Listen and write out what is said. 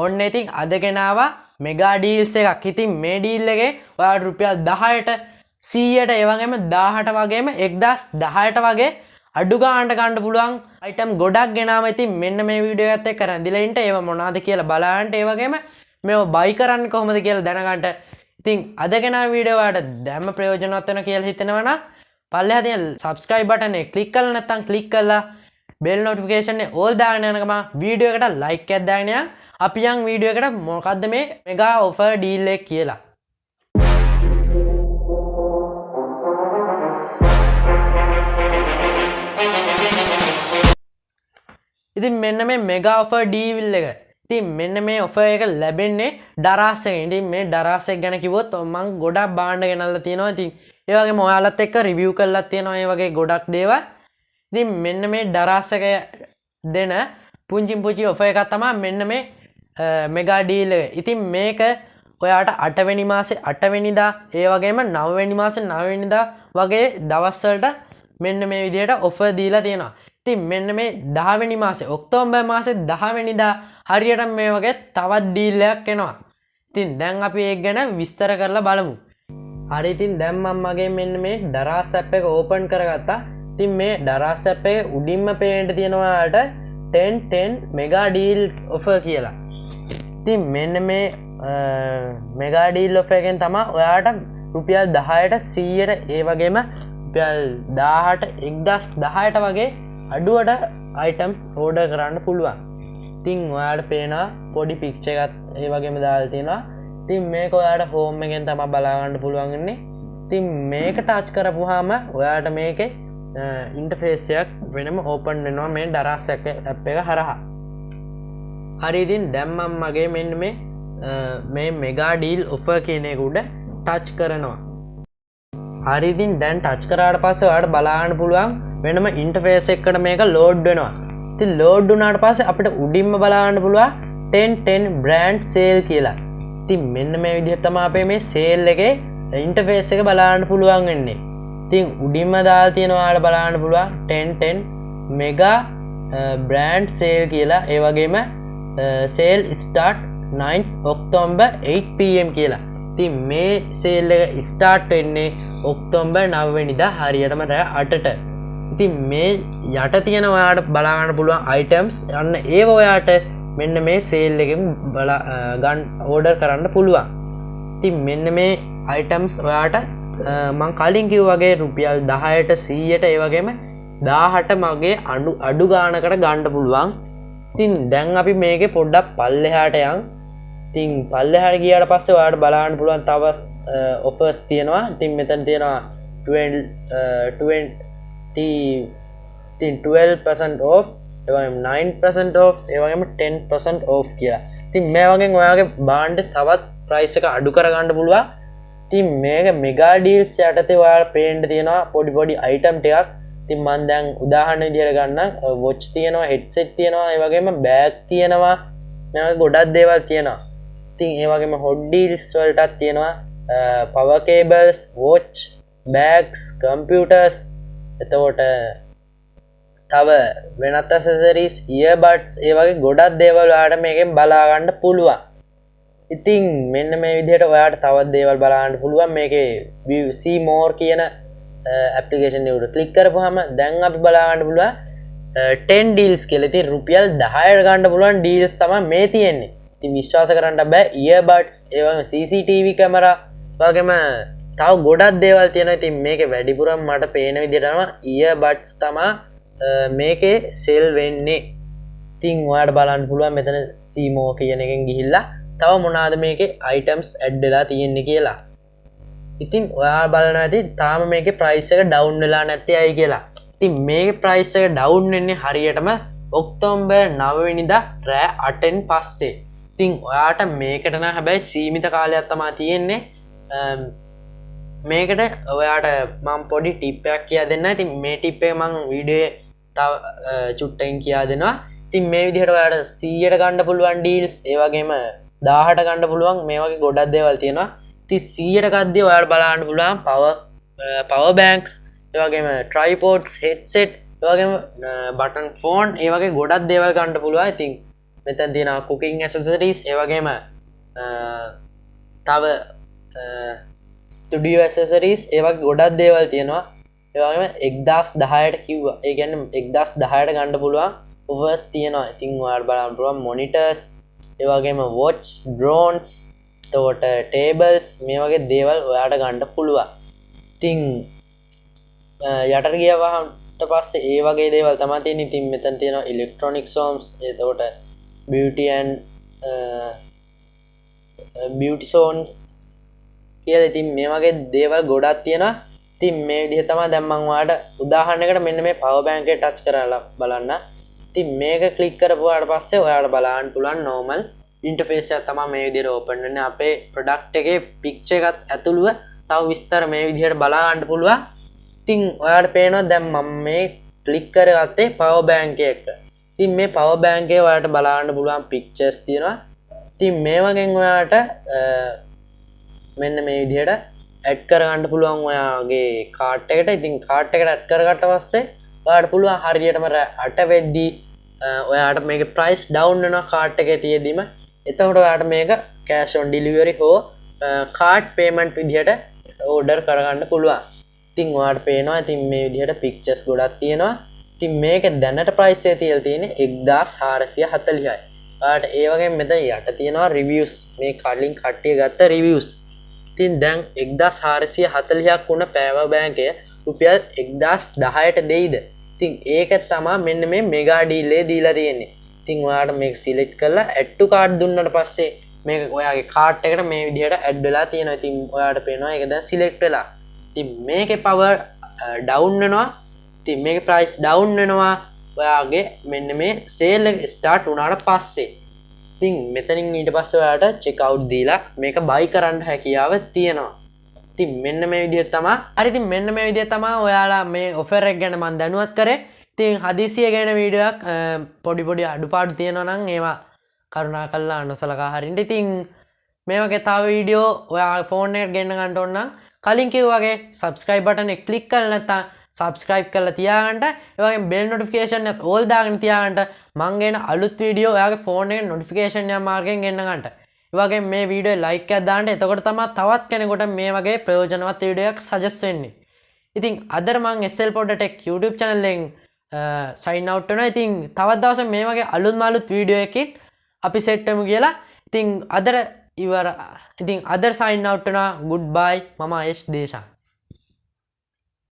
ඔන්න ඉතින් අද ගෙනාවා මෙගා ඩීල්ස් එකක්. ඉතින් මේ ඩීල් එකේ ඔයාලට රුපියල් 10ට 100ට ඒ වගේම 1000ට වගේම 1010ට වගේ අඩු ගානට ගන්න පුළුවන් අයිටම් ගොඩක් ගෙනාවා. ඉතින් මෙන්න මේ වීඩියෝ එකත් එක්ක රැඳිලා ඉන්න ඒව මොනවද කියලා බලන්න. ඒ වගේම මේව බයි කරන්න කොහොමද කියලා දැනගන්න. ඉතින් අද ගෙනාව වීඩියෝ වලට දැම්ම ප්‍රයෝජනවත් වෙනවා කියලා හිතෙනවා නම් පල්ලෙහා තියෙන subscribe button එක click කරලා නැත්නම් click කරලා bell notification එක all දාගෙන යන ගමන් වීඩියෝ එකට like එකක් දාගෙන යන්න. අපි යන් වීඩියෝ එකට මොකද්ද මේ මෙගා ඔෆර් ඩීල් එක කියලා. ඉතින් මෙන්න මේ මෙගා ඔෆර් ඩීල් එක. ඉතින් මෙන්න මේ ඔෆර් එක ලැබෙන්නේ ඩරාස් එකෙන්. ඉතින් මේ ඩරාස් එක ගැන කිව්වොත් මම ගොඩක් බාණ්ඩ ගෙනල්ලා තියෙනවා. ඉතින් ඒ වගේම ඔයාලත් එක්ක රිවිව් කරලා තියෙනවා මේ වගේ ගොඩක් දේවල්. ඉතින් මෙන්න මේ ඩරාස් එක දෙන පුංචි ඔෆර් එකක් තමයි මෙන්න මේ මෙගා ඩීල් එක. ඉතින් මේක ඔයාට 8 වෙනි මාසේ 8 වෙනිදා ඒ වගේම 9 වෙනි මාසේ 9 වෙනිදා වගේ දවස් වලට මෙන්න මේ විදිහට ඔෆර් දීලා තියෙනවා. ඉතින් මෙන්න මේ 10 වෙනි මාසේ ඔක්තෝබර් මාසේ 10 වෙනිදා හරියට මේ වගේ තවත් ඩීල් එකක් එනවා. ඉතින් දැන් අපි ඒක ගැන විස්තර කරලා බලමු. හරි ඉතින් දැන් මම මගේ මෙන්න මේ ඩරාස් ඇප් එක ඕපන් කරගත්තා. ඉතින් මේ ඩරාස් ඇප් එකේ උඩින්ම පේන්න තියෙනවා ඔයාලට 10 මෙගා ඩීල් ඔෆර් කියලා. ඉතින් මෙන්න මේ මෙගා ඩීල් ඔෆර් එකෙන් තමයි ඔයාලට රුපියල් 10ට 100ට ඒ වගේම රුපියල් 1000ට 1010ට වගේ අඩුවට අයිටම්ස් ඕඩර් කරන්න පුළුවන්. ඉතින් ඔයාලට පේනවා පොඩි පික්චර් එකක් ඒ වගේම දාලා තියෙනවා. ඉතින් මේක ඔයාලට හෝම් එකෙන් තමයි බලා ගන්න පුළුවන් ඉන්නේ. ඉතින් මේක ටච් කරපුවාම ඔයාලට මේකේ ඉන්ටර්ෆේස් එකක් වෙනම ඕපන් වෙනවා මේ ඩරාස් ඇප් එක හරහා. හරි ඉතින් දැන් මම මගේ මෙන්න මේ මෙගා ඩීල් ඔෆර් කියන එක උඩ ටච් කරනවා. හරි ඉතින් දැන් ටච් කරාට පස්සේ ඔයාලට බලන්න පුළුවන් වෙනම ඉන්ටර්ෆේස් එකකට මේක ලෝඩ් වෙනවා. ඉතින් ලෝඩ් වුණාට පස්සේ අපිට උඩින්ම බලන්න පුළුවන් 10 brand sale කියලා. ඉතින් මෙන්න මේ විදිහට තමයි අපේ මේ sale එකේ ඉන්ටර්ෆේස් එක බලන්න පුළුවන් වෙන්නේ. ඉතින් උඩින්ම දාලා තියෙනවා ඔයාලට බලන්න පුළුවන් 10 mega brand sale කියලා. ඒ වගේම sale start 9 October 8 pm කියලා. ඉතින් මේ sale එක start වෙන්නේ ඔක්තෝබර් 9 වෙනිදා හරියටම රෑ 8ට. ඉතින් මේ යට තියෙන ඔයාලට බලා ගන්න පුළුවන් items අන්න ඒව ඔයාලට මෙන්න මේ sale එකෙන් ගන්න order කරන්න පුළුවන්. ඉතින් මෙන්න මේ items ඔයාලට මම කලින් කිව්වා වගේ රුපියල් 10ට 100ට ඒ වගේම 1000ට මගේ අඩු ගානකට ගන්න පුළුවන්. ඉතින් දැන් අපි මේකේ පොඩ්ඩක් පල්ලෙහාට යන්. ඉතින් පල්ලෙහාට ගියාට පස්සේ ඔයාලට බලන්න පුළුවන් තව offers තියෙනවා. ඉතින් මෙතන තියෙනවා 12% off, ඒ වගේම 9% off, ඒ වගේම 10% off කියලා. ඉතින් මේ වගේ ඔයාගේ බාණ්ඩ තවත් price එක අඩු කරගන්න පුළුවන්. ඉතින් මේක මෙගා ඩීල්ස් යටතේ ඔයාලට පේන්න තියෙනවා පොඩි item ටිකක්. ඉතින් මම දැන් උදාහරණ විදියට ගන්නම්. watch තියෙනවා, headset තියෙනවා, ඒ වගේම bag තියෙනවා. මේ වගේ ගොඩක් දේවල් තියෙනවා. ඉතින් ඒ වගේම hot deals වලටත් තියෙනවා power cables, watch, bags, computers. එතකොට තව වෙනත් accessories, earbuds ඒ වගේ ගොඩක් දේවල් ඔයාලට මේකෙන් බලා ගන්න පුළුවන්. ඉතින් මෙන්න මේ විදිහට ඔයාලට තවත් දේවල් බලා ගන්න පුළුවන්. මේකේ see more කියන application එක උඩ click කරපුවාම දැන් අපි බලා ගන්න පුළුවන් 10 deals කියලා. ඉතින් රුපියල් 10ට ගන්න පුළුවන් deals තමයි මේ තියෙන්නේ. ඉතින් විශ්වාස කරන්න බෑ. earbuds ඒ වගේම CCTV camera වගේම තව ගොඩක් දේවල් තියෙනවා. ඉතින් මේකේ වැඩිපුරම මට පේන විදිහට තමයි earbuds තමයි මේකේ sell වෙන්නේ. ඉතින් ඔයාලට බලන්න පුළුවන් මෙතන see more කියන එකෙන් ගිහිල්ලා තව මොනවාද මේකේ items add වෙලා තියෙන්නේ කියලා. ඉතින් ඔයාලා බලනවා ඇති තාම මේකේ price එක down වෙලා නැති අය කියලා. ඉතින් මේකේ price එක down වෙන්නේ හරියටම ඔක්තෝබර් 9 වෙනිදා රෑ 8න් පස්සේ. ඉතින් ඔයාට මේකට නම් හැබැයි සීමිත කාලයක් තමයි තියෙන්නේ. මේකට ඔයාට මම පොඩි ටිප් එකක් කියලා දෙන්නම්. ඉතින් මේ ටිප් එක මම වීඩියෝ තව චුට්ටකින් කියලා දෙනවා. ඉතින් මේ විදිහට ඔයාට 100ට ගන්න පුළුවන් deals ඒ වගේම 1000ට ගන්න පුළුවන් මේ වගේ ගොඩක් දේවල් තියෙනවා. ඉතින් 100ට ගද්දී ඔයාලට බලන්න පුළුවන් power banks ඒ වගේම tripods, headset ඒ වගේම button phone ඒ වගේ ගොඩක් දේවල් ගන්න පුළුවන්. ඉතින් මෙතන තියෙනවා cooking accessories ඒ වගේම තව ස්ටුඩියෝ accessories ඒ වගේ ගොඩක් දේවල් තියෙනවා ඒ වගේම 1010ට කිව්වා ඒ කියන්නේ 1010ට ගන්න පුළුවන් offers තියෙනවා ඉතින් ඔයාලට බලන්න පුළුවන් monitors ඒ වගේම watch drones එතකොට tables මේ වගේ දේවල් ඔයාලට ගන්න පුළුවන් ඉතින් යටට ගියවහමට පස්සේ ඒ වගේ දේවල් තමයි තියෙන්නේ ඉතින් මෙතන තියෙනවා electronics homes එතකොට beauty and beauty zone කියලා ඉතින් මේ වගේ දේවල් ගොඩක් තියෙනවා ඉතින් මේ විදිහ තමයි දැන් මම ඔයාලට උදාහරණයකට මෙන්න මේ power bank එක ටච් කරලා බලන්න ඉතින් මේක ක්ලික් කරපුවාට පස්සේ ඔයාලට බලන්න පුළුවන් normal interface එක තමයි මේ විදිහට open වෙන්නේ අපේ product එකේ picture එකත් ඇතුළුව තව විස්තර මේ විදිහට බලා ගන්න පුළුවන් ඉතින් ඔයාලට පේනවා දැන් මම මේ ක්ලික් කරගත්තේ power bank එක ඉතින් මේ power bank එකේ ඔයාලට බලා ගන්න පුළුවන් pictures තියෙනවා ඉතින් මේ වගේන් ඔයාලට මෙන්න මේ විදිහට ඇඩ් කරගන්න පුළුවන් ඔයාගේ කාට් එකට ඉතින් කාට් එකට ඇඩ් කරගත්ත පස්සේ ඔයාලට පුළුවන් හරියටම 8 වෙද්දී ඔයාලට මේකේ price down වෙනවා කාට් එකේ තියෙදීම එතකොට ඔයාලට මේක cash on delivery හෝ card payment විදිහට order කරගන්න පුළුවන් ඉතින් ඔයාලට පේනවා ඉතින් මේ විදිහට pictures ගොඩක් තියෙනවා ඉතින් මේක දැනට price එක තියලා තියෙන්නේ 1440යි ඔයාලට ඒ වගේම මෙතන යට තියෙනවා reviews මේ කලින් කට්ටිය ගත්ත reviews ඉතින් දැන් 1440ක් වුණ power bank එක රුපියල් 1010ට දෙයිද ඉතින් ඒක තමයි මෙන්න මේ mega deal එක දීලා තියෙන්නේ ඉතින් ඔයාලට මේක select කරලා add to cart දුන්නාට පස්සේ මේක ඔයාගේ cart එකට මේ විදිහට add වෙලා තියෙනවා ඉතින් ඔයාලට පේනවා ඒක දැන් select වෙලා ඉතින් මේකේ power down වෙනවා ඉතින් මේකේ price down වෙනවා ඔයාගේ මෙන්න මේ sale එක start වුණාට පස්සේ ඉතින් මෙතනින් ඊට පස්සේ ඔයාලට check out දීලා මේක buy කරන්න හැකියාව තියෙනවා ඉතින් මෙන්න මේ විදිහට තමයි හරි ඉතින් මෙන්න මේ විදිහට තමයි ඔයාලා මේ offer එක ගැන මම දැනුවත් කරේ ඉතින් හදිසිය ගැන වීඩියෝ එකක් පොඩි අඩුපාඩු තියෙනවා නම් ඒවා කරුණාකරලා නොසලකා හරින්න ඉතින් මේ වගේ තව වීඩියෝ ඔයා ෆෝන් එකට ගෙන්න ගන්න ඕන නම් කලින් කිව්වා වගේ subscribe button එක click කරලා නැත්නම් subscribe කරලා තියාගන්න ඒ වගේම bell notification එකත් all දාගෙන තියාගන්න මං ගෙන අලුත් වීඩියෝ ඔයාගේ ෆෝන් එකේ notification එක මාර්ගයෙන් ගෙන්න ගන්නට ඒ වගේම මේ වීඩියෝ like එකක් දාන්න එතකොට තමයි තවත් කෙනෙකුට මේ වගේ ප්‍රයෝජනවත් වීඩියෝ එකක් suggest වෙන්නේ ඉතින් අදට මං SL Pod Tech YouTube channel එකෙන් sign out වෙනවා ඉතින් තවත් දවසක් මේ වගේ අලුත් වීඩියෝ එකකින් අපි set වෙමු කියලා ඉතින් අදට ඉවර ඉතින් අදට sign out වෙනවා goodbye මම ආයේෂ් දේශා